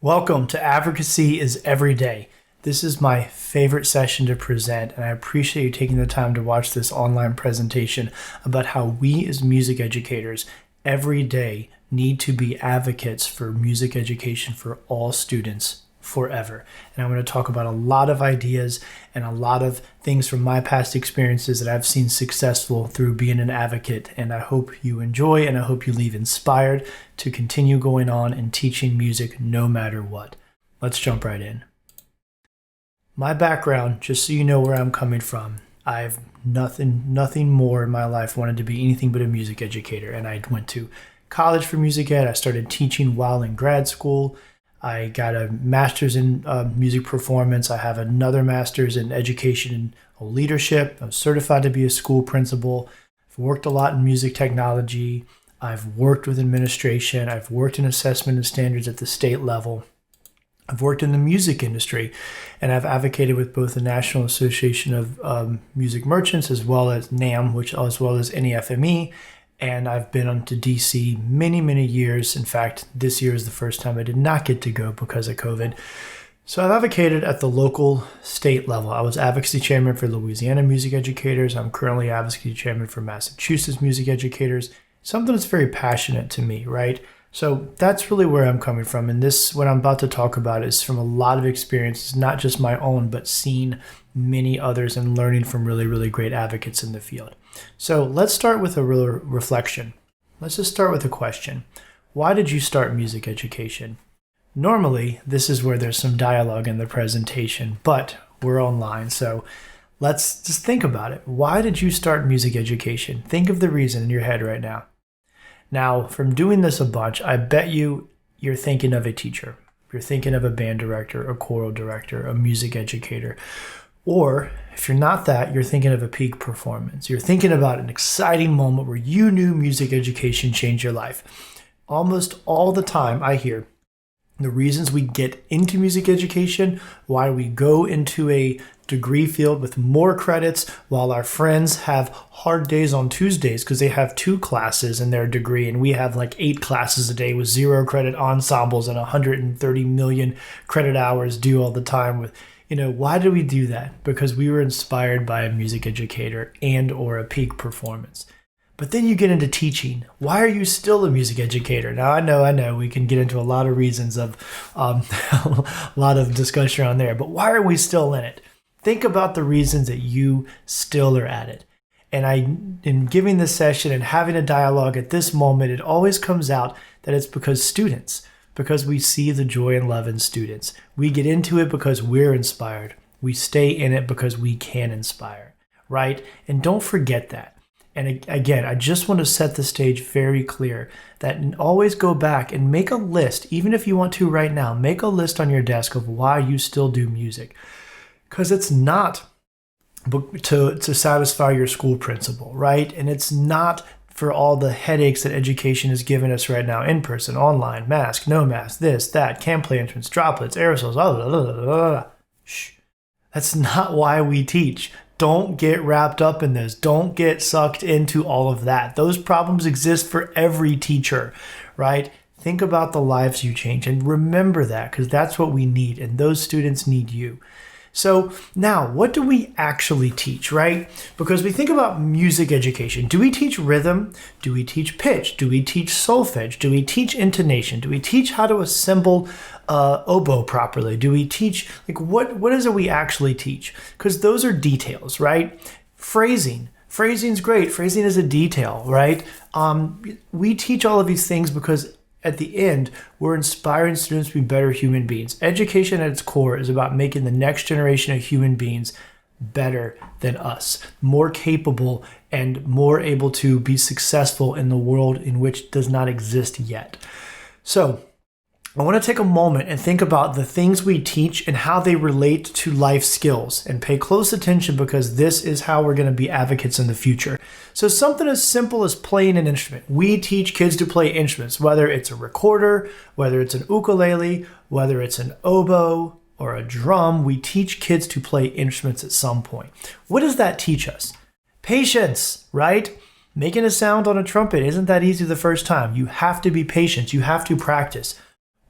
Welcome to Advocacy is Every Day. This is my favorite session to present, and I appreciate you taking the time to watch this online presentation about how we as music educators every day need to be advocates for music education for all students forever. And I'm going to talk about a lot of ideas and a lot of things from my past experiences that I've seen successful through being an advocate. And I hope you enjoy, and I hope you leave inspired to continue going on and teaching music no matter what. Let's jump right in. My background, just so you know where I'm coming from, I've nothing more in my life wanted to be anything but a music educator. And I went to college for music ed. I started teaching while in grad school. I got a master's in music performance. I have another master's in education and leadership. I'm certified to be a school principal. I've worked a lot in music technology. I've worked with administration. I've worked in assessment and standards at the state level. I've worked in the music industry, and I've advocated with both the National Association of Music Merchants as well as NAMM, as well as NEFME. And I've been on to DC many years. In fact, this year is the first time I did not get to go because of COVID. So I've advocated at the local state level. I was advocacy chairman for Louisiana music educators. I'm currently advocacy chairman for Massachusetts music educators. Something that's very passionate to me, right? So that's really where I'm coming from. And this, what I'm about to talk about, is from a lot of experiences, not just my own, but seeing many others and learning from really great advocates in the field. So let's start with a real reflection. Let's just start with a question. Why did you start music education? Normally, this is where there's some dialogue in the presentation, but we're online, so let's just think about it. Why did you start music education? Think of the reason in your head right now. Now, from doing this a bunch, I bet you're thinking of a teacher. You're thinking of a band director, a choral director, a music educator. Or if you're not that, you're thinking of a peak performance. You're thinking about an exciting moment where you knew music education changed your life. Almost all the time I hear the reasons we get into music education, why we go into a degree field with more credits while our friends have hard days on Tuesdays because they have 2 classes in their degree and we have like 8 classes a day with 0 credit ensembles and 130 million credit hours due all the time with. Why do we do that? Because we were inspired by a music educator and or a peak performance. But then you get into teaching. Why are you still a music educator? Now, I know, we can get into a lot of reasons of a lot of discussion on there, but why are we still in it? Think about the reasons that you still are at it. And in giving this session and having a dialogue at this moment, it always comes out that it's because we see the joy and love in students. We get into it because we're inspired. We stay in it because we can inspire, right? And don't forget that. And again, I just want to set the stage very clear that always go back and make a list, even if you want to right now, make a list on your desk of why you still do music. Because it's not to satisfy your school principal, right? And it's not for all the headaches that education has given us right now, in person, online, mask, no mask, this, that, can't play instruments, droplets, aerosols, blah, blah, blah, blah, blah. Shh. That's not why we teach. Don't get wrapped up in this. Don't get sucked into all of that. Those problems exist for every teacher, right? Think about the lives you change and remember that, because that's what we need, and those students need you. So now, what do we actually teach, right? Because we think about music education. Do we teach rhythm? Do we teach pitch? Do we teach solfege? Do we teach intonation? Do we teach how to assemble oboe properly? Do we teach, what is it we actually teach? Because those are details, right? Phrasing. Phrasing's great. Phrasing is a detail, right? We teach all of these things because at the end, we're inspiring students to be better human beings. Education at its core is about making the next generation of human beings better than us, more capable and more able to be successful in the world in which does not exist yet. So I want to take a moment and think about the things we teach and how they relate to life skills, and pay close attention because this is how we're going to be advocates in the future. So something as simple as playing an instrument. We teach kids to play instruments, whether it's a recorder, whether it's an ukulele, whether it's an oboe or a drum. We teach kids to play instruments at some point. What does that teach us? Patience, right? Making a sound on a trumpet isn't that easy the first time. You have to be patient. You have to practice.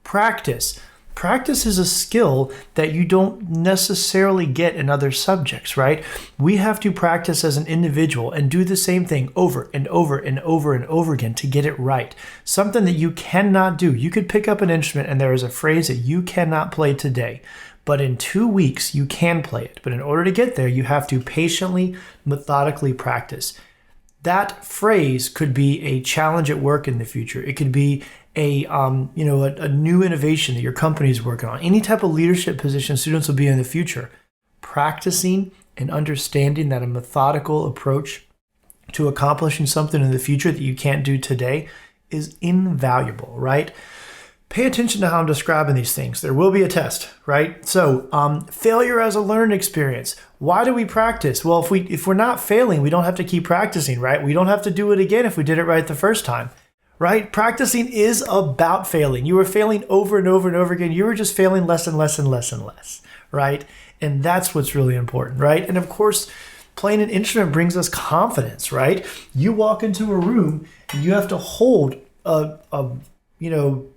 Practice. Practice is a skill that you don't necessarily get in other subjects, right? We have to practice as an individual and do the same thing over and over and over and over again to get it right. Something that you cannot do. You could pick up an instrument and there is a phrase that you cannot play today, but in 2 weeks you can play it. But in order to get there, you have to patiently, methodically practice. That phrase could be a challenge at work in the future. It could be a new innovation that your company is working on. Any type of leadership position students will be in the future. Practicing and understanding that a methodical approach to accomplishing something in the future that you can't do today is invaluable, right? Pay attention to how I'm describing these things. There will be a test, right? So failure as a learning experience. Why do we practice? Well, if we're not failing, we don't have to keep practicing, right? We don't have to do it again if we did it right the first time. Right? Practicing is about failing. You were failing over and over and over again. You were just failing less and less and less and less, right? And that's what's really important, right? And of course, playing an instrument brings us confidence, right? You walk into a room and you have to hold a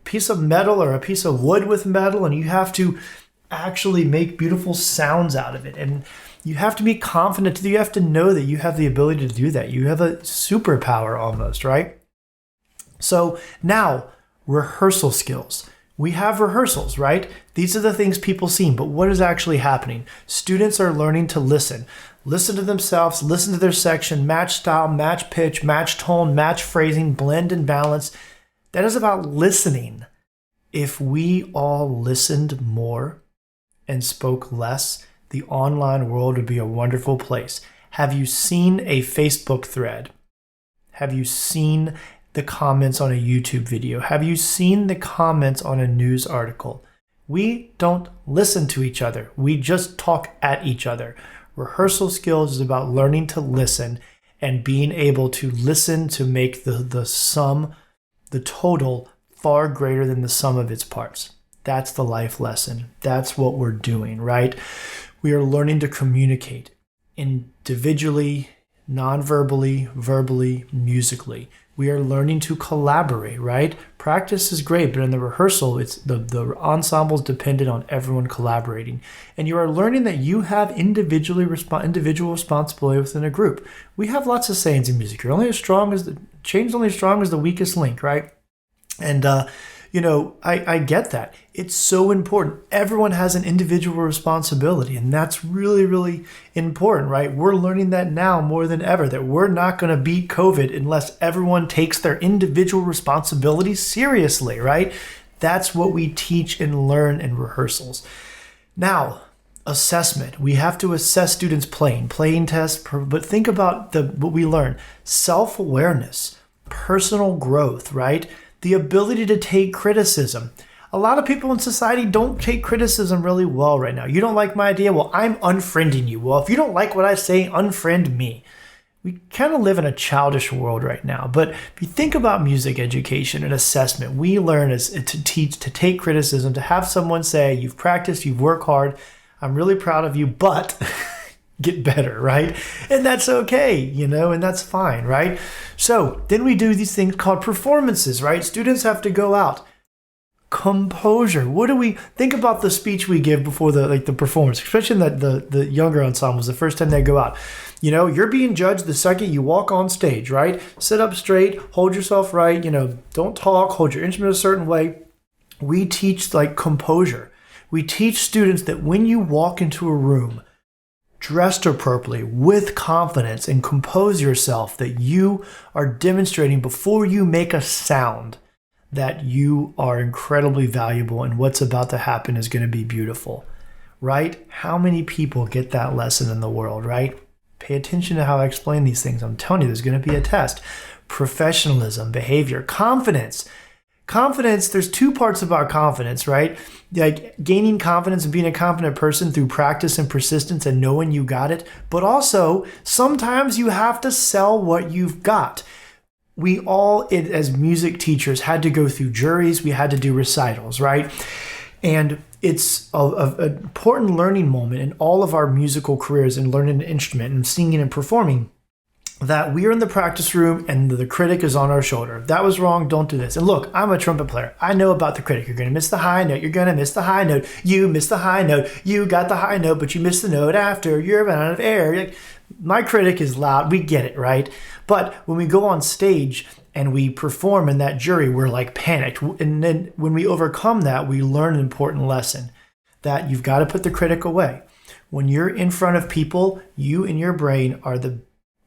piece of metal or a piece of wood with metal, and you have to actually make beautiful sounds out of it. And you have to be confident. You have to know that you have the ability to do that. You have a superpower almost, right? So now, rehearsal skills. We have rehearsals, right? These are the things people see, but what is actually happening? Students are learning to listen. Listen to themselves, listen to their section, match style, match pitch, match tone, match phrasing, blend and balance. That is about listening. If we all listened more and spoke less, the online world would be a wonderful place. Have you seen a Facebook thread? Have you seen the comments on a YouTube video? Have you seen the comments on a news article? We don't listen to each other. We just talk at each other. Rehearsal skills is about learning to listen and being able to listen to make the sum, the total, far greater than the sum of its parts. That's the life lesson. That's what we're doing, right? We are learning to communicate individually, non-verbally, verbally, musically. We are learning to collaborate, right? Practice is great, but in the rehearsal, it's the ensemble is dependent on everyone collaborating. And you are learning that you have individual responsibility within a group. We have lots of sayings in music. You're only as strong as change is only as strong as the weakest link, right? And I get that. It's so important. Everyone has an individual responsibility, and that's really, really important, right? We're learning that now more than ever, that we're not going to beat COVID unless everyone takes their individual responsibility seriously, right? That's what we teach and learn in rehearsals. Now, assessment. We have to assess students playing tests, but think about what we learn. Self-awareness, personal growth, right? The ability to take criticism. A lot of people in society don't take criticism really well right now. You don't like my idea? Well, I'm unfriending you. Well, if you don't like what I say, unfriend me. We kind of live in a childish world right now. But if you think about music education and assessment, we learn to take criticism, to have someone say, you've practiced, you've worked hard, I'm really proud of you, but get better, right? And that's okay, and that's fine, right? So then we do these things called performances, right? Students have to go out. Composure. What do we think about the speech we give before the performance, especially in the younger ensembles, the first time they go out? You're being judged the second you walk on stage, right? Sit up straight, hold yourself right, don't talk, hold your instrument a certain way. We teach composure. We teach students that when you walk into a room, dressed appropriately, with confidence, and compose yourself, that you are demonstrating before you make a sound that you are incredibly valuable and what's about to happen is going to be beautiful, right? How many people get that lesson in the world, right? Pay attention to how I explain these things. I'm telling you, there's going to be a test. Professionalism, behavior, confidence. Confidence, there's two parts about confidence, right? Like gaining confidence and being a confident person through practice and persistence and knowing you got it. But also, sometimes you have to sell what you've got. We all, as music teachers, had to go through juries. We had to do recitals, right? And it's an important learning moment in all of our musical careers and learning an instrument and singing and performing that we are in the practice room and the critic is on our shoulder. That was wrong, don't do this. And look, I'm a trumpet player. I know about the critic. You're going to miss the high note. You're going to miss the high note. You missed the high note. You got the high note, but you missed the note after. You're out of air. Like, my critic is loud. We get it, right? But when we go on stage and we perform in that jury, we're like panicked. And then when we overcome that, we learn an important lesson that you've got to put the critic away. When you're in front of people, you and your brain are the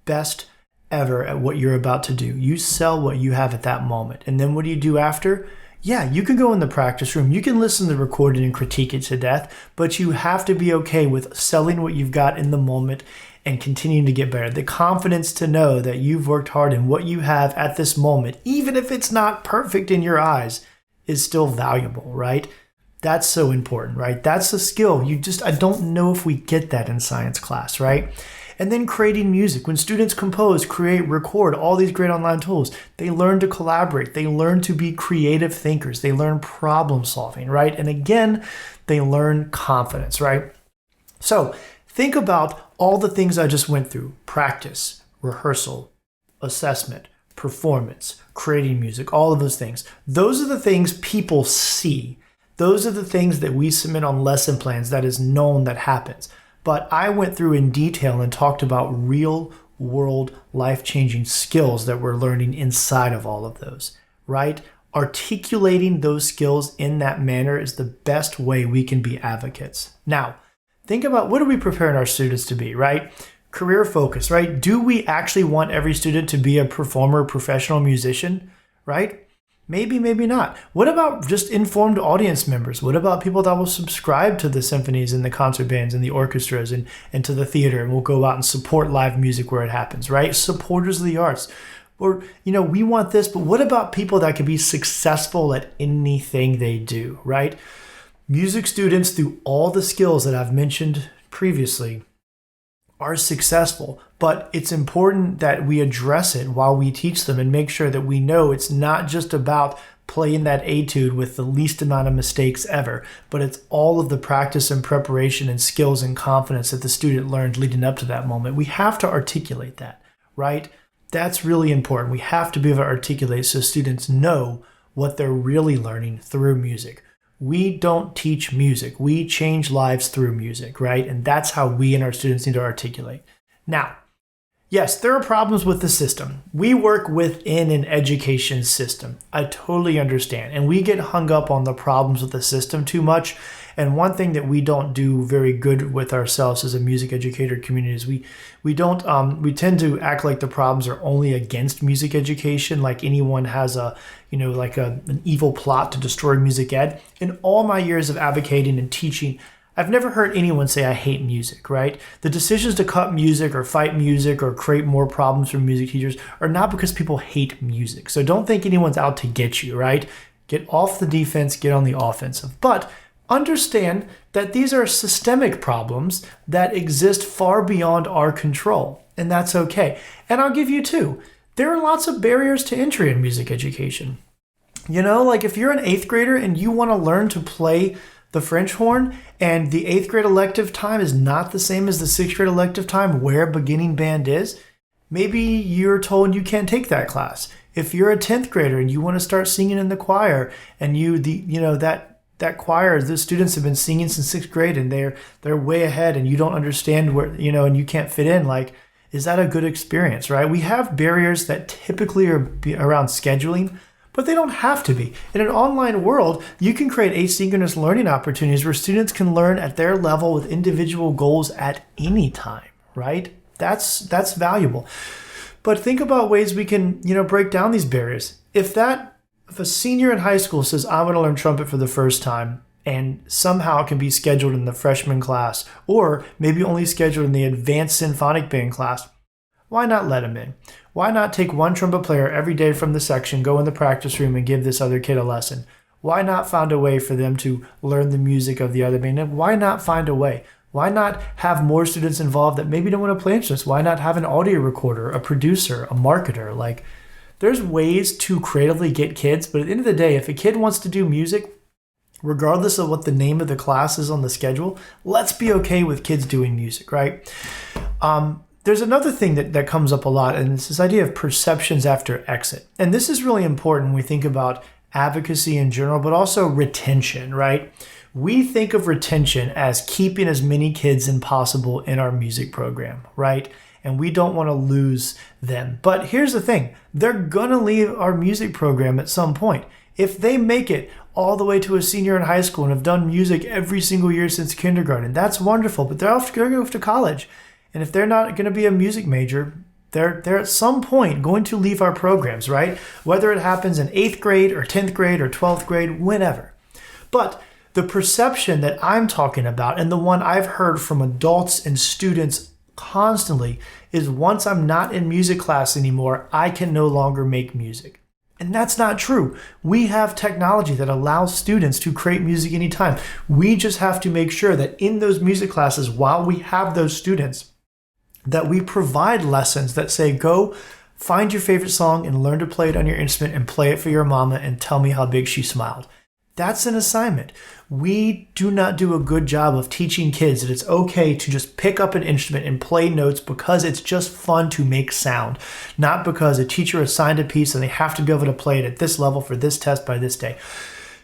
best ever at what you're about to do. You sell what you have at that moment. And then what do you do after? Yeah, you can go in the practice room. You can listen to the recording and critique it to death, but you have to be okay with selling what you've got in the moment and continuing to get better. The confidence to know that you've worked hard and what you have at this moment, even if it's not perfect in your eyes, is still valuable, right? That's so important, right? That's a skill. I don't know if we get that in science class, right? And then creating music. When students compose, create, record, all these great online tools, they learn to collaborate. They learn to be creative thinkers. They learn problem solving, right? And again, they learn confidence, right? So think about all the things I just went through: practice, rehearsal, assessment, performance, creating music, all of those things. Those are the things people see. Those are the things that we submit on lesson plans that is known that happens. But I went through in detail and talked about real world life-changing skills that we're learning inside of all of those, right? Articulating those skills in that manner is the best way we can be advocates. Now, think about, what are we preparing our students to be, right? Career focus, right? Do we actually want every student to be a performer, professional musician, right? Maybe, maybe not. What about just informed audience members? What about people that will subscribe to the symphonies and the concert bands and the orchestras and to the theater and will go out and support live music where it happens, right? Supporters of the arts. Or, we want this, but what about people that can be successful at anything they do, right? Music students, through all the skills that I've mentioned previously, are successful, but it's important that we address it while we teach them and make sure that we know it's not just about playing that etude with the least amount of mistakes ever, but it's all of the practice and preparation and skills and confidence that the student learned leading up to that moment. We have to articulate that, right? That's really important. We have to be able to articulate so students know what they're really learning through music. We don't teach music. We change lives through music, right? And that's how we and our students need to articulate. Now, yes, there are problems with the system. We work within an education system. I totally understand. And we get hung up on the problems with the system too much. And one thing that we don't do very good with ourselves as a music educator community is we tend to act like the problems are only against music education, like anyone has an evil plot to destroy music ed. In all my years of advocating and teaching, I've never heard anyone say I hate music, right? The decisions to cut music or fight music or create more problems for music teachers are not because people hate music. So don't think anyone's out to get you, right? Get off the defense, get on the offensive. But understand that these are systemic problems that exist far beyond our control, and that's okay. And I'll give you two. There are lots of barriers to entry in music education. Like if you're an 8th grader and you want to learn to play the French horn and the 8th grade elective time is not the same as the 6th grade elective time where beginning band is, maybe you're told you can't take that class. If you're a 10th grader and you want to start singing in the choir and that choir, the students have been singing since 6th grade and they're way ahead and you don't understand where, and you can't fit in, like, is that a good experience, right? We have barriers that typically are around scheduling, but they don't have to be. In an online world, you can create asynchronous learning opportunities where students can learn at their level with individual goals at any time, right? That's valuable. But think about ways we can, break down these barriers. If a senior in high school says, I want to learn trumpet for the first time, and somehow can be scheduled in the freshman class, or maybe only scheduled in the advanced symphonic band class, why not let him in? Why not take one trumpet player every day from the section, go in the practice room and give this other kid a lesson? Why not find a way for them to learn the music of the other band? And why not find a way? Why not have more students involved that maybe don't want to play instruments? Why not have an audio recorder, a producer, a marketer? There's ways to creatively get kids, but at the end of the day, if a kid wants to do music, regardless of what the name of the class is on the schedule, let's be okay with kids doing music, right? there's another thing that comes up a lot, and it's this idea of perceptions after exit. And this is really important when we think about advocacy in general, but also retention, right? We think of retention as keeping as many kids as possible in our music program, right? And we don't want to lose them. But here's the thing, they're going to leave our music program at some point. If they make it all the way to a senior in high school and have done music every single year since kindergarten, that's wonderful, but they're going to go to college. And if they're not going to be a music major, they're at some point going to leave our programs, right? Whether it happens in 8th grade or 10th grade or 12th grade, whenever. But the perception that I'm talking about, and the one I've heard from adults and students constantly, is once I'm not in music class anymore, I can no longer make music. And that's not true. We have technology that allows students to create music anytime. We just have to make sure that in those music classes, while we have those students, that we provide lessons that say, go find your favorite song and learn to play it on your instrument and play it for your mama and tell me how big she smiled. That's an assignment. We do not do a good job of teaching kids that it's okay to just pick up an instrument and play notes because it's just fun to make sound, not because a teacher assigned a piece and they have to be able to play it at this level for this test by this day.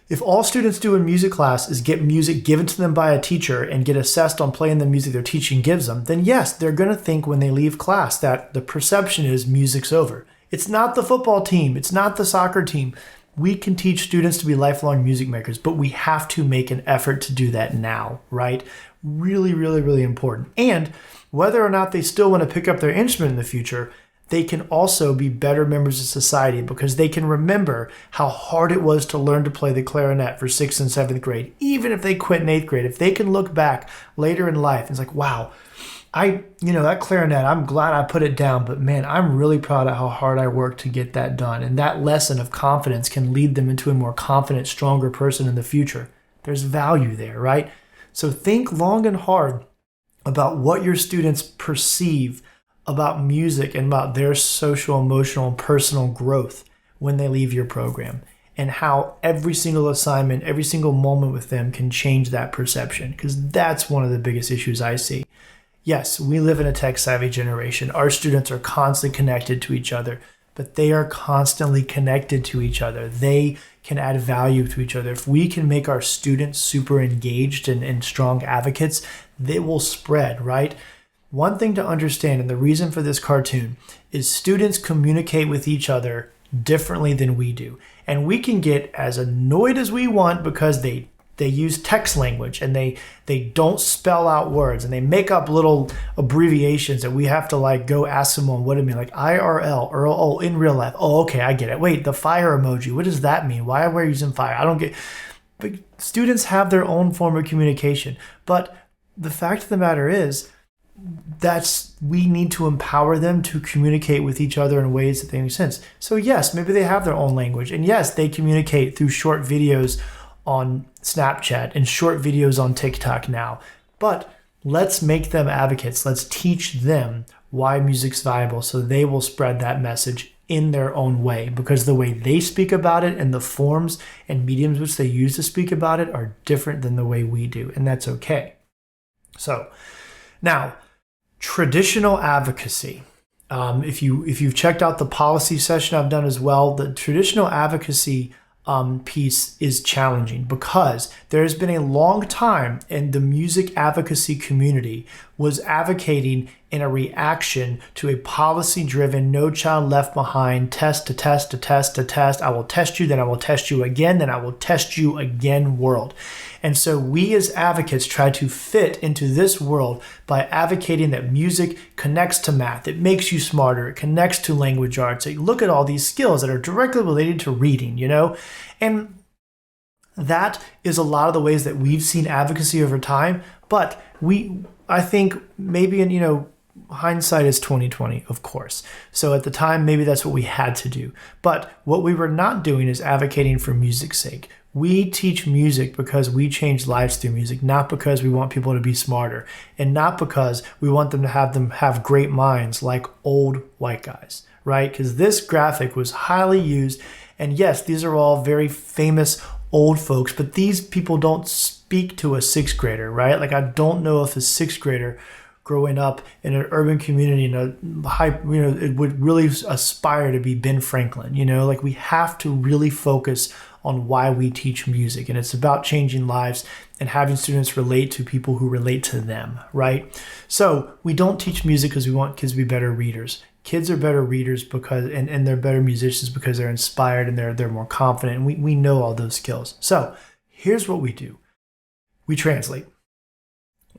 If all students do in music class is get music given to them by a teacher and get assessed on playing the music their teaching gives them, then yes, they're going to think when they leave class that the perception is music's over. It's not the football team. It's not the soccer team. We can teach students to be lifelong music makers, but we have to make an effort to do that now, right? Really, really, really important. And whether or not they still want to pick up their instrument in the future, they can also be better members of society because they can remember how hard it was to learn to play the clarinet for 6th and 7th grade, even if they quit in 8th grade. If they can look back later in life, it's like, wow, that clarinet, I'm glad I put it down, but man, I'm really proud of how hard I worked to get that done. And that lesson of confidence can lead them into a more confident, stronger person in the future. There's value there, right? So think long and hard about what your students perceive about music and about their social, emotional, and personal growth when they leave your program, and how every single assignment, every single moment with them can change that perception, because that's one of the biggest issues I see. Yes, we live in a tech-savvy generation. Our students are constantly connected to each other, but they are constantly connected to each other. They can add value to each other. If we can make our students super engaged and strong advocates, they will spread, right? One thing to understand, and the reason for this cartoon, is students communicate with each other differently than we do. And we can get as annoyed as we want because they use text language and they don't spell out words and they make up little abbreviations that we have to go ask someone what it means, like IRL or oh, in real life. Oh, okay, I get it. Wait, the fire emoji, what does that mean? Why are we using fire? I don't get. But students have their own form of communication. But the fact of the matter is, we need to empower them to communicate with each other in ways that they make sense. So yes, maybe they have their own language, and yes, they communicate through short videos on Snapchat and short videos on TikTok now. But let's make them advocates. Let's teach them why music's valuable so they will spread that message in their own way, because the way they speak about it and the forms and mediums which they use to speak about it are different than the way we do, and that's okay. So now, traditional advocacy. If you've checked out the policy session I've done as well, the traditional advocacy piece is challenging because there's been a long time in the music advocacy community was advocating in a reaction to a policy-driven, no child left behind, test to test to test to test. I will test you, then I will test you again, then I will test you again world. And so we as advocates try to fit into this world by advocating that music connects to math. It makes you smarter. It connects to language arts. So you look at all these skills that are directly related to reading, And that is a lot of the ways that we've seen advocacy over time. But I think maybe in, hindsight is 2020, of course. So at the time, maybe that's what we had to do. But what we were not doing is advocating for music's sake. We teach music because we change lives through music, not because we want people to be smarter, and not because we want them to have great minds like old white guys, right? Because this graphic was highly used. And yes, these are all very famous old folks, but these people don't speak to a 6th grader, right? I don't know if a 6th grader growing up in an urban community, it would really aspire to be Ben Franklin. Like we have to really focus on why we teach music, and it's about changing lives and having students relate to people who relate to them, right? So we don't teach music because we want kids to be better readers. Kids are better readers because and they're better musicians because they're inspired and they're more confident, and we know all those skills. So here's what we do. We translate.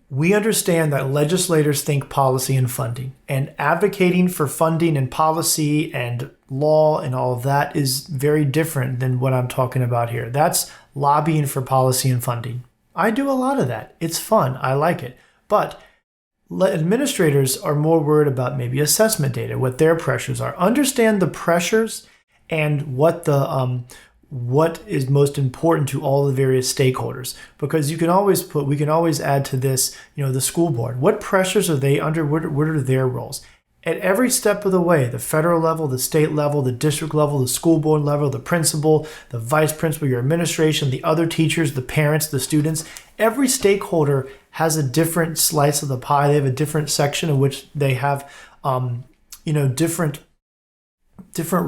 We understand that legislators think policy and funding, and advocating for funding and policy and law and all of that is very different than what I'm talking about here. That's lobbying for policy and funding. I do a lot of that. It's fun. I like it. But administrators are more worried about maybe assessment data, what their pressures are. Understand the pressures and what is most important to all the various stakeholders, because we can always add to this, the school board. What pressures are they under? What are their roles? At every step of the way, the federal level, the state level, the district level, the school board level, the principal, the vice principal, your administration, the other teachers, the parents, the students, every stakeholder has a different slice of the pie. They have a different section in which they have, different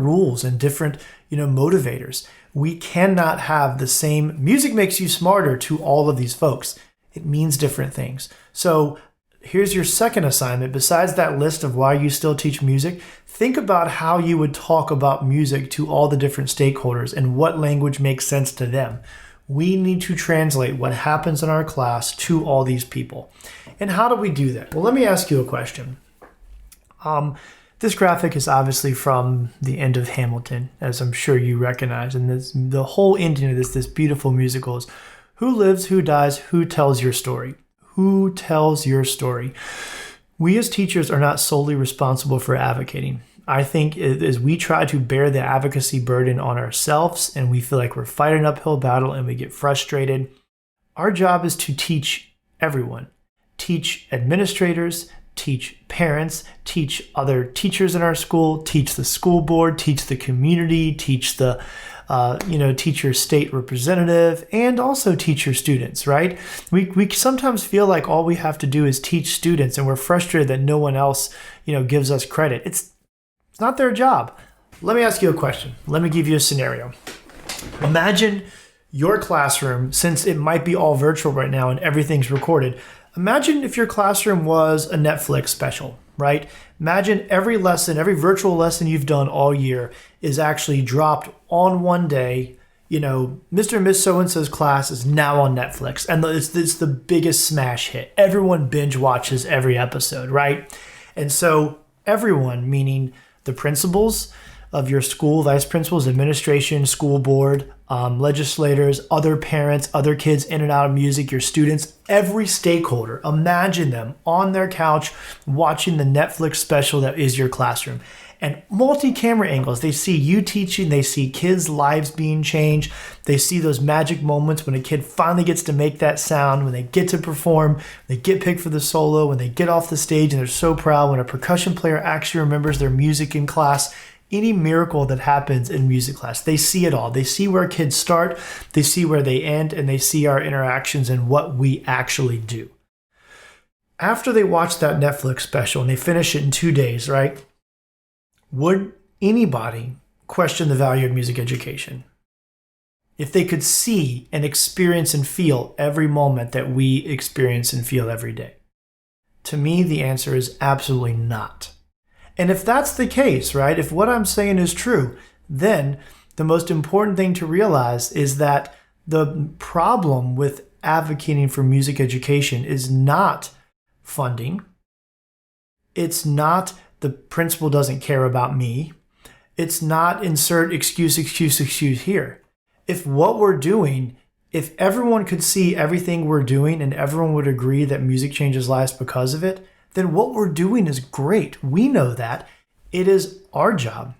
rules and different, motivators. We cannot have the same music makes you smarter to all of these folks. It means different things. So here's your second assignment. Besides that list of why you still teach music, think about how you would talk about music to all the different stakeholders and what language makes sense to them. We need to translate what happens in our class to all these people. And how do we do that? Well, let me ask you a question. This graphic is obviously from the end of Hamilton, as I'm sure you recognize. And the whole ending of this beautiful musical is who lives, who dies, who tells your story? Who tells your story? We as teachers are not solely responsible for advocating. I think as we try to bear the advocacy burden on ourselves and we feel like we're fighting an uphill battle and we get frustrated, our job is to teach everyone. Teach administrators, teach parents, teach other teachers in our school, teach the school board, teach the community, teach the teach your state representative, and also teach your students, right? We sometimes feel like all we have to do is teach students, and we're frustrated that no one else, gives us credit. It's not their job. Let me ask you a question. Let me give you a scenario. Imagine your classroom, since it might be all virtual right now and everything's recorded. Imagine if your classroom was a Netflix special, right? Imagine every virtual lesson you've done all year is actually dropped on one day. Mr. and Miss So-and-so's class is now on Netflix, and it's the biggest smash hit. Everyone binge watches every episode, right? And so everyone, meaning the principals of your school, vice principals, administration, school board, legislators, other parents, other kids in and out of music, your students, every stakeholder, imagine them on their couch watching the Netflix special that is your classroom. And multi-camera angles, they see you teaching, they see kids' lives being changed, they see those magic moments when a kid finally gets to make that sound, when they get to perform, they get picked for the solo, when they get off the stage and they're so proud, when a percussion player actually remembers their music in class. Any miracle that happens in music class, they see it all. They see where kids start, they see where they end, and they see our interactions and what we actually do. After they watch that Netflix special and they finish it in 2 days, right? Would anybody question the value of music education if they could see and experience and feel every moment that we experience and feel every day? To me, the answer is absolutely not. And if that's the case, right, if what I'm saying is true, then the most important thing to realize is that the problem with advocating for music education is not funding. It's not the principal doesn't care about me. It's not insert excuse here. If what we're doing, if everyone could see everything we're doing and everyone would agree that music changes lives because of it, then what we're doing is great. We know that. It is our job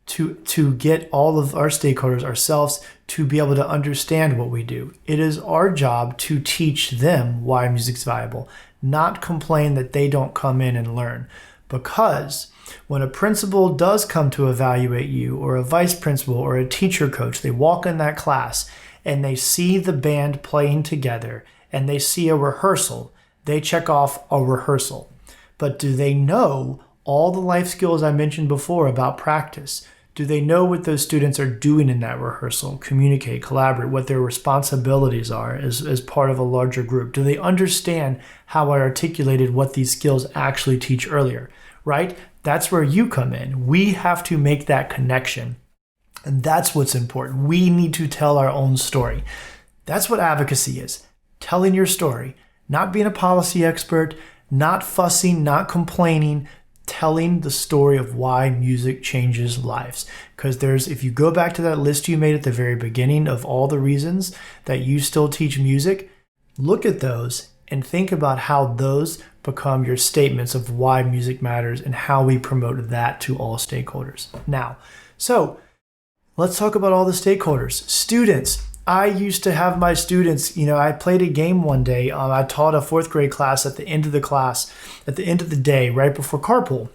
to get all of our stakeholders, ourselves, to be able to understand what we do. It is our job to teach them why music's valuable, not complain that they don't come in and learn. Because when a principal does come to evaluate you, or a vice principal or a teacher coach, they walk in that class and they see the band playing together and they see a rehearsal, they check off a rehearsal. but do they know all the life skills I mentioned before about practice? Do they know what those students are doing in that rehearsal, communicate, collaborate, what their responsibilities are as part of a larger group? Do they understand how I articulated what these skills actually teach earlier, right? That's where you come in. We have to make that connection. And that's what's important. We need to tell our own story. That's what advocacy is. Telling your story, not being a policy expert, not fussing, not complaining, telling the story of why music changes lives. Because if you go back to that list you made at the very beginning of all the reasons that you still teach music, look at those and think about how those become your statements of why music matters and how we promote that to all stakeholders. Now, so let's talk about all the stakeholders. Students. I used to have my students, I played a game one day. I taught a fourth grade class at the end of the day, right before carpool.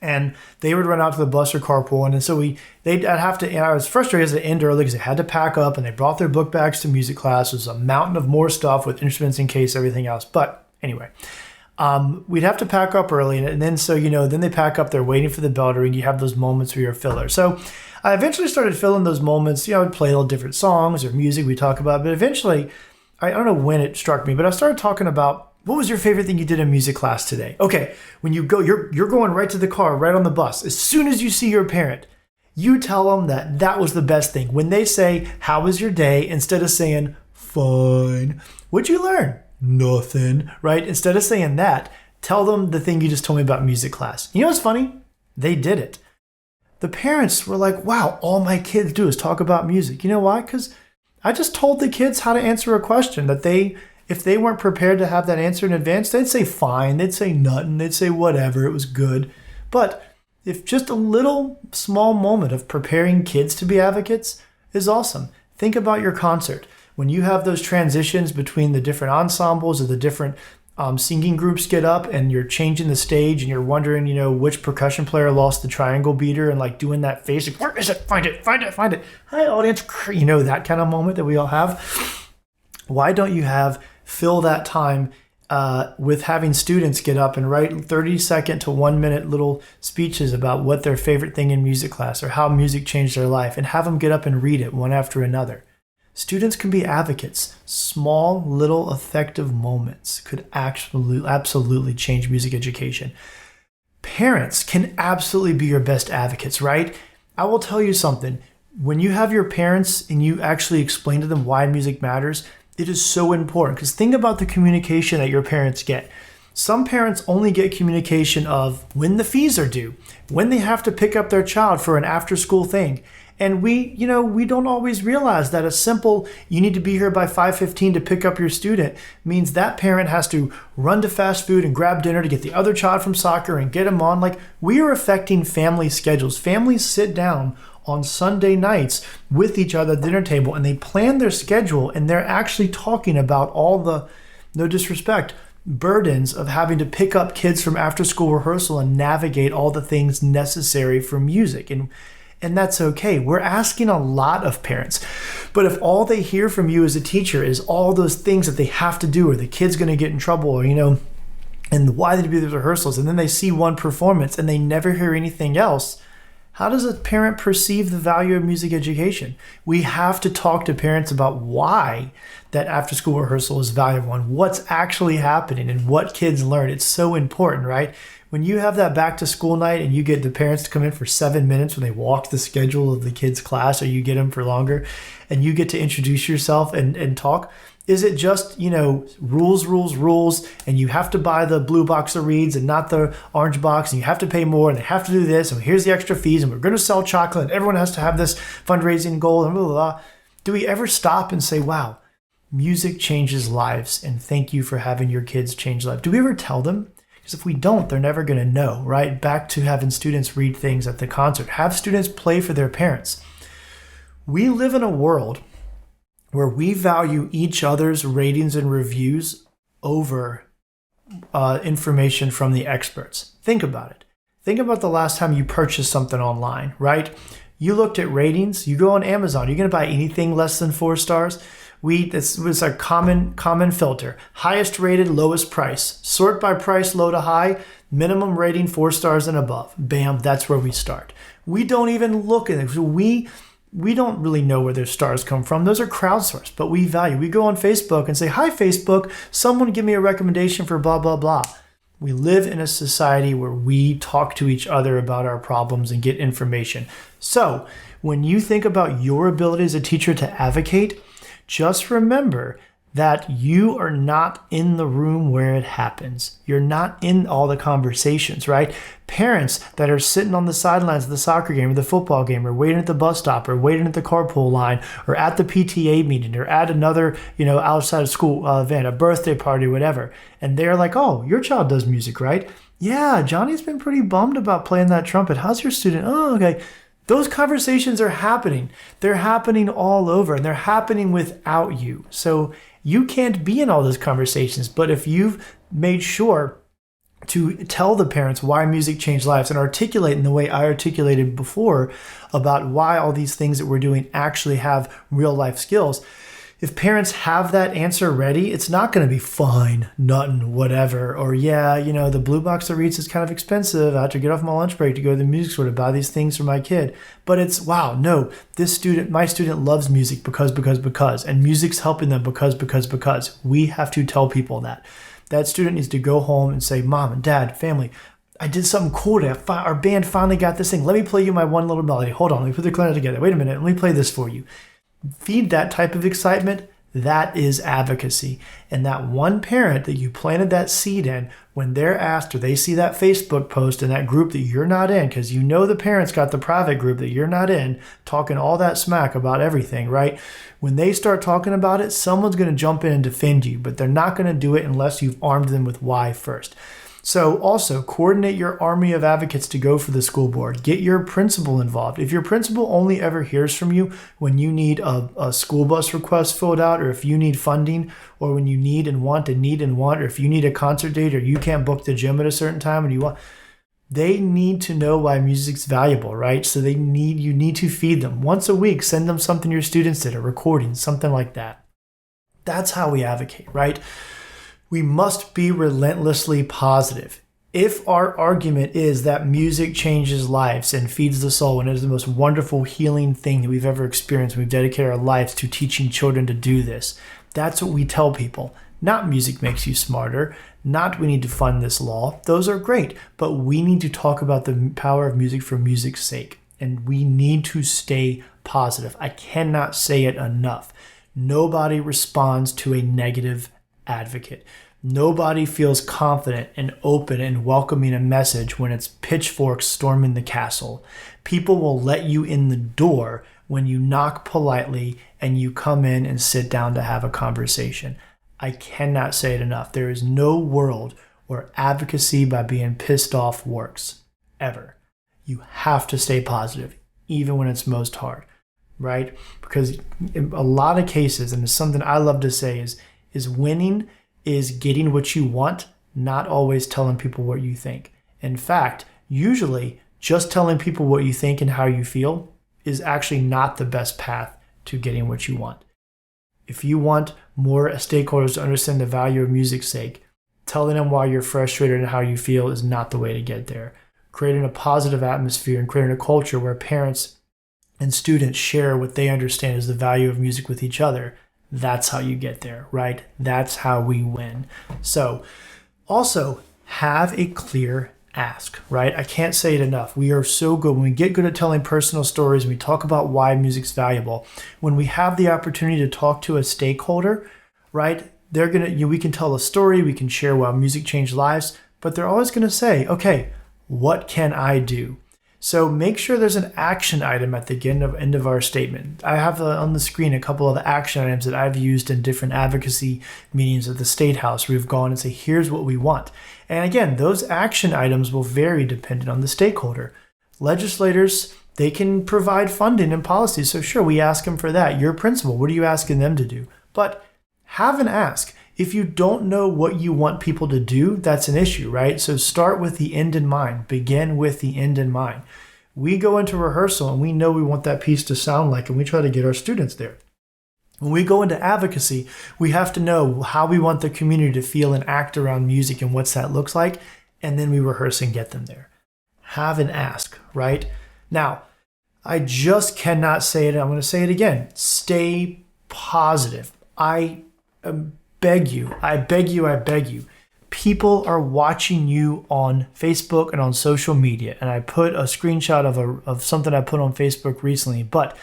And they would run out to the bus or carpool. And so I was frustrated to end early because they had to pack up and they brought their book bags to music class. It was a mountain of more stuff with instruments in case, everything else. But anyway, we'd have to pack up early. And then, then they pack up, they're waiting for the bell to ring. You have those moments where you're a filler. So I eventually started filling those moments. I would play little different songs or music we talk about. But eventually, I don't know when it struck me, but I started talking about, what was your favorite thing you did in music class today? Okay, when you go, you're going right to the car, right on the bus. As soon as you see your parent, you tell them that was the best thing. When they say, how was your day? Instead of saying, fine. What'd you learn? Nothing, right? Instead of saying that, tell them the thing you just told me about music class. You know what's funny? They did it. The parents were like, wow, all my kids do is talk about music. You know why? Because I just told the kids how to answer a question that if they weren't prepared to have that answer in advance, they'd say fine, they'd say nothing, they'd say whatever, it was good. But if just a little small moment of preparing kids to be advocates is awesome. Think about your concert. When you have those transitions between the different ensembles or the different singing groups get up and you're changing the stage and you're wondering, which percussion player lost the triangle beater and like doing that face, like, where is it? Find it. Hi, audience. That kind of moment that we all have. Why don't you fill that time with having students get up and write 30-second to 1-minute little speeches about what their favorite thing in music class or how music changed their life, and have them get up and read it one after another. Students can be advocates. Small, little, effective moments could absolutely change music education. Parents can absolutely be your best advocates, right? I will tell you something. When you have your parents and you actually explain to them why music matters, it is so important. Because think about the communication that your parents get. Some parents only get communication of when the fees are due, when they have to pick up their child for an after-school thing. And we don't always realize that a simple, you need to be here by 5:15 to pick up your student means that parent has to run to fast food and grab dinner to get the other child from soccer and get them on. Like, we are affecting family schedules. Families sit down on Sunday nights with each other at the dinner table and they plan their schedule, and they're actually talking about all the, no disrespect, burdens of having to pick up kids from after school rehearsal and navigate all the things necessary for music. And that's okay. We're asking a lot of parents. But if all they hear from you as a teacher is all those things that they have to do, or the kid's going to get in trouble, or, and why they do these rehearsals, and then they see one performance and they never hear anything else, how does a parent perceive the value of music education? We have to talk to parents about why that after-school rehearsal is valuable and what's actually happening and what kids learn. It's so important, right? When you have that back-to-school night and you get the parents to come in for 7 minutes when they walk the schedule of the kids' class, or you get them for longer, and you get to introduce yourself and talk, is it just, rules, and you have to buy the blue box of reeds and not the orange box, and you have to pay more, and they have to do this, and here's the extra fees, and we're going to sell chocolate, and everyone has to have this fundraising goal, and blah, blah, blah. Do we ever stop and say, wow, music changes lives, and thank you for having your kids change lives? Do we ever tell them? Because if we don't, they're never going to know, right? Back to having students read things at the concert. Have students play for their parents. We live in a world where we value each other's ratings and reviews over information from the experts. Think about it. Think about the last time you purchased something online, right? You looked at ratings. You go on Amazon. You're going to buy anything less than 4 stars? This was a common filter. Highest rated, lowest price. Sort by price, low to high. Minimum rating 4 stars and above. Bam, that's where we start. We don't even look at it. We don't really know where their stars come from. Those are crowdsourced, but we value. We go on Facebook and say, hi, Facebook, someone give me a recommendation for blah, blah, blah. We live in a society where we talk to each other about our problems and get information. So when you think about your ability as a teacher to advocate, just remember that you are not in the room where it happens. You're not in all the conversations, right? Parents that are sitting on the sidelines of the soccer game or the football game or waiting at the bus stop or waiting at the carpool line or at the PTA meeting or at another, outside of school event, a birthday party, whatever. And they're like, oh, your child does music, right? Yeah, Johnny's been pretty bummed about playing that trumpet. How's your student? Oh, okay. Those conversations are happening. They're happening all over and they're happening without you. So you can't be in all those conversations, but if you've made sure to tell the parents why music changed lives and articulate in the way I articulated before about why all these things that we're doing actually have real life skills, if parents have that answer ready, it's not going to be fine, nothing, whatever. Or the blue box that reads is kind of expensive. I have to get off my lunch break to go to the music store to buy these things for my kid. But it's, wow, no, my student loves music because, and music's helping them because. We have to tell people that. That student needs to go home and say, Mom and Dad, family, I did something cool today. Our band finally got this thing. Let me play you my one little melody. Hold on, let me put the clarinet together. Wait a minute, let me play this for you. Feed that type of excitement. That is advocacy. And that one parent that you planted that seed in, when they're asked or they see that Facebook post in that group that you're not in, because the parents got the private group that you're not in, talking all that smack about everything, right? When they start talking about it, someone's going to jump in and defend you, but they're not going to do it unless you've armed them with why first. So also coordinate your army of advocates to go for the school board. Get your principal involved. If your principal only ever hears from you when you need a school bus request filled out, or if you need funding, or when you need and want, or if you need a concert date, or you can't book the gym at a certain time and you want, they need to know why music's valuable, right? So you need to feed them. Once a week, send them something your students did, a recording, something like that. That's how we advocate, right? We must be relentlessly positive. If our argument is that music changes lives and feeds the soul and is the most wonderful healing thing that we've ever experienced, we've dedicated our lives to teaching children to do this, that's what we tell people. Not music makes you smarter, not we need to fund this law. Those are great, but we need to talk about the power of music for music's sake, and we need to stay positive. I cannot say it enough. Nobody responds to a negative advocate. Nobody feels confident and open and welcoming a message when it's pitchforks storming the castle. People will let you in the door when you knock politely and you come in and sit down to have a conversation. I cannot say it enough. There is no world where advocacy by being pissed off works, ever. You have to stay positive, even when it's most hard, right? Because in a lot of cases, and it's something I love to say, is winning is getting what you want, not always telling people what you think. In fact, usually just telling people what you think and how you feel is actually not the best path to getting what you want. If you want more stakeholders to understand the value of music's sake, telling them why you're frustrated and how you feel is not the way to get there. Creating a positive atmosphere and creating a culture where parents and students share what they understand is the value of music with each other, that's how you get there, right? That's how we win. So also have a clear ask, right? I can't say it enough. We are so good. When we get good at telling personal stories, and we talk about why music's valuable, when we have the opportunity to talk to a stakeholder, right? We can tell a story, we can share how music changed lives, but they're always going to say, okay, what can I do? So make sure there's an action item at the end of our statement. I have on the screen a couple of the action items that I've used in different advocacy meetings at the State House. We've gone and say, here's what we want. And again, those action items will vary depending on the stakeholder. Legislators, they can provide funding and policies. So sure, we ask them for that. Your principal, what are you asking them to do? But have an ask. If you don't know what you want people to do, that's an issue, right? So start with the end in mind. Begin with the end in mind. We go into rehearsal and we know we want that piece to sound like, and we try to get our students there. When we go into advocacy, we have to know how we want the community to feel and act around music and what's that looks like, and then we rehearse and get them there. Have an ask, right? Now, I just cannot say it. I'm going to say it again. Stay positive. I beg you. People are watching you on Facebook and on social media. And I put a screenshot of something I put on Facebook recently. But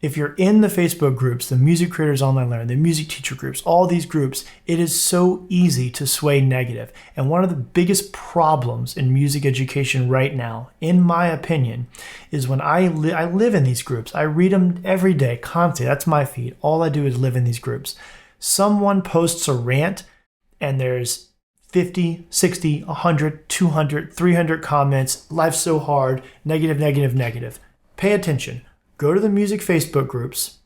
if you're in the Facebook groups, the Music Creators Online Learning, the music teacher groups, all these groups, it is so easy to sway negative. And one of the biggest problems in music education right now, in my opinion, is when I live in these groups. I read them every day, constantly. That's my feed. All I do is live in these groups. Someone posts a rant and there's 50, 60, 100, 200, 300 comments. Life's so hard. Negative, negative, negative. Pay attention. Go to the music Facebook groups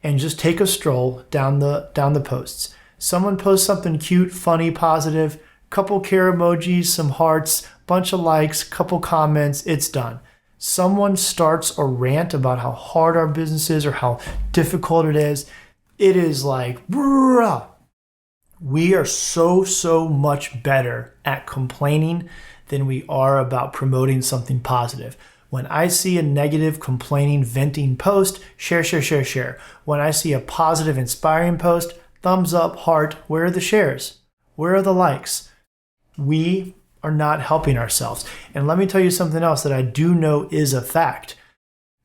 and just take a stroll down the posts. Someone posts something cute, funny, positive, couple care emojis, some hearts, bunch of likes, couple comments, it's done. Someone starts a rant about how hard our business is or how difficult it is. It is like, bruh. We are so much better at complaining than we are about promoting something positive. When I see a negative, complaining, venting post, share. When I see a positive, inspiring post, thumbs up, heart. Where are the shares? Where are the likes? We are not helping ourselves. And let me tell you something else that I do know is a fact.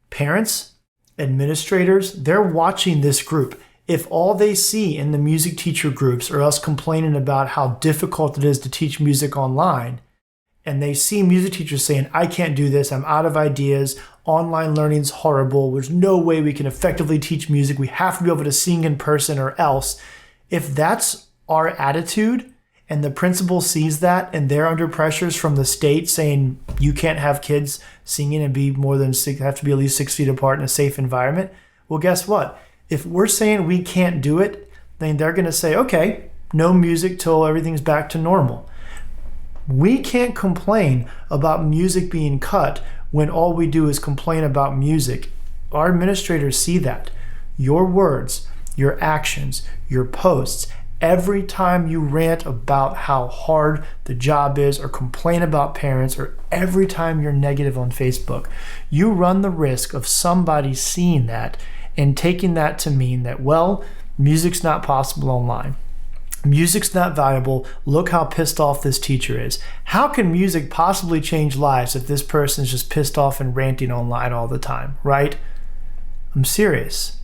Parents, administrators, they're watching this group. If all they see in the music teacher groups are us complaining about how difficult it is to teach music online, and they see music teachers saying, I can't do this, I'm out of ideas, online learning's horrible, there's no way we can effectively teach music, we have to be able to sing in person or else. If that's our attitude and the principal sees that and they're under pressures from the state saying you can't have kids singing and be more than have to be at least 6 feet apart in a safe environment, well, guess what? If we're saying we can't do it, then they're going to say, okay, no music till everything's back to normal. We can't complain about music being cut when all we do is complain about music. Our administrators see that. Your words, your actions, your posts, every time you rant about how hard the job is or complain about parents or every time you're negative on Facebook, you run the risk of somebody seeing that and taking that to mean that, well, music's not possible online. Music's not valuable. Look how pissed off this teacher is. How can music possibly change lives if this person is just pissed off and ranting online all the time, right? I'm serious.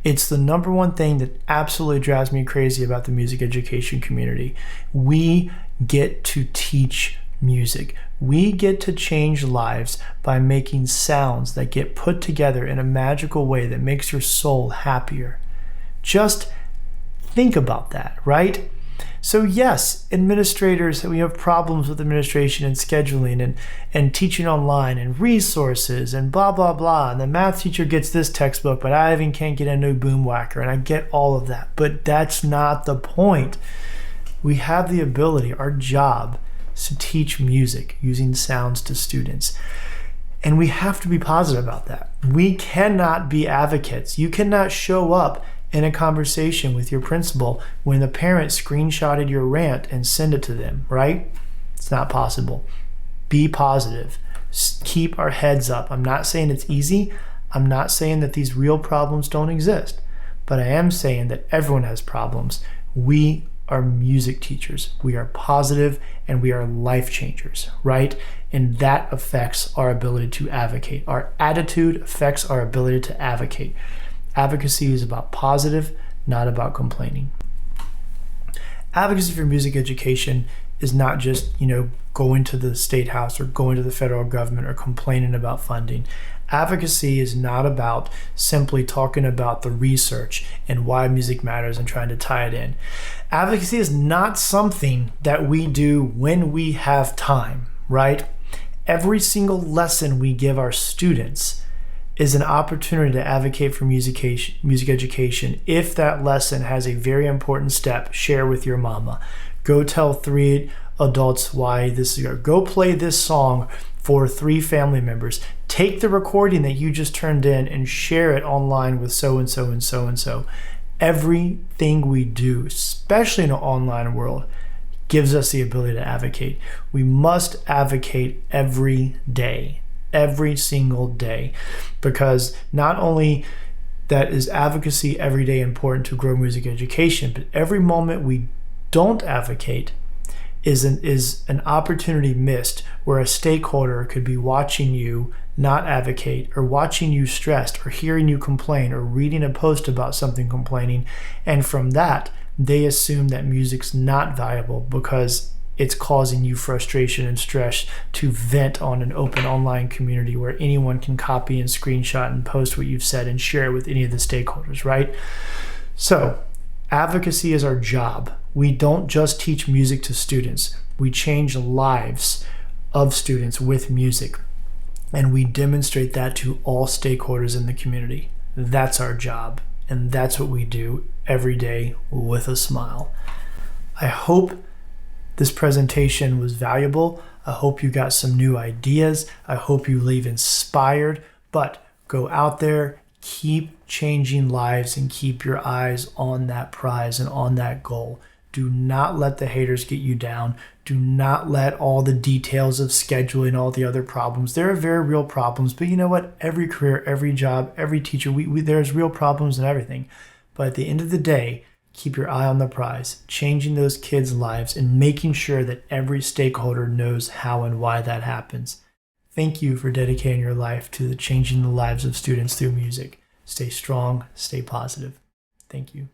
It's the number one thing that absolutely drives me crazy about the music education community. We get to teach music. We get to change lives by making sounds that get put together in a magical way that makes your soul happier. Just think about that, right? So yes, administrators, we have problems with administration and scheduling and teaching online and resources and blah, blah, blah. And the math teacher gets this textbook, but I even can't get a new boom whacker. And I get all of that, but that's not the point. We have the ability, our job, to teach music using sounds to students. And we have to be positive about that. We cannot be advocates. You cannot show up in a conversation with your principal when the parent screenshotted your rant and send it to them, right? It's not possible. Be positive. Keep our heads up. I'm not saying it's easy. I'm not saying that these real problems don't exist, but I am saying that everyone has problems. We are music teachers. We are positive and we are life changers, right? And that affects our ability to advocate. Our attitude affects our ability to advocate. Advocacy is about positive, not about complaining. Advocacy for music education is not just, going to the state house or going to the federal government or complaining about funding. Advocacy is not about simply talking about the research and why music matters and trying to tie it in. Advocacy is not something that we do when we have time, right? Every single lesson we give our students is an opportunity to advocate for music education. If that lesson has a very important step, share with your mama. Go tell 3 adults why this is. Go play this song for 3 family members. Take the recording that you just turned in and share it online with so-and-so and so-and-so. Everything we do, especially in an online world, gives us the ability to advocate. We must advocate every day, every single day, because not only that is advocacy every day important to grow music education, but every moment we don't advocate is an opportunity missed where a stakeholder could be watching you not advocate, or watching you stressed, or hearing you complain, or reading a post about something complaining, and from that they assume that music's not valuable because it's causing you frustration and stress to vent on an open online community where anyone can copy and screenshot and post what you've said and share it with any of the stakeholders, right? So advocacy is our job. We don't just teach music to students. We change lives of students with music. And we demonstrate that to all stakeholders in the community. That's our job. And that's what we do every day with a smile. I hope this presentation was valuable. I hope you got some new ideas. I hope you leave inspired. But go out there, keep changing lives, and keep your eyes on that prize and on that goal. Do not let the haters get you down. Do not let all the details of scheduling, all the other problems. There are very real problems, but you know what? Every career, every job, every teacher, there's real problems in everything. But at the end of the day, keep your eye on the prize, changing those kids' lives and making sure that every stakeholder knows how and why that happens. Thank you for dedicating your life to changing the lives of students through music. Stay strong, stay positive. Thank you.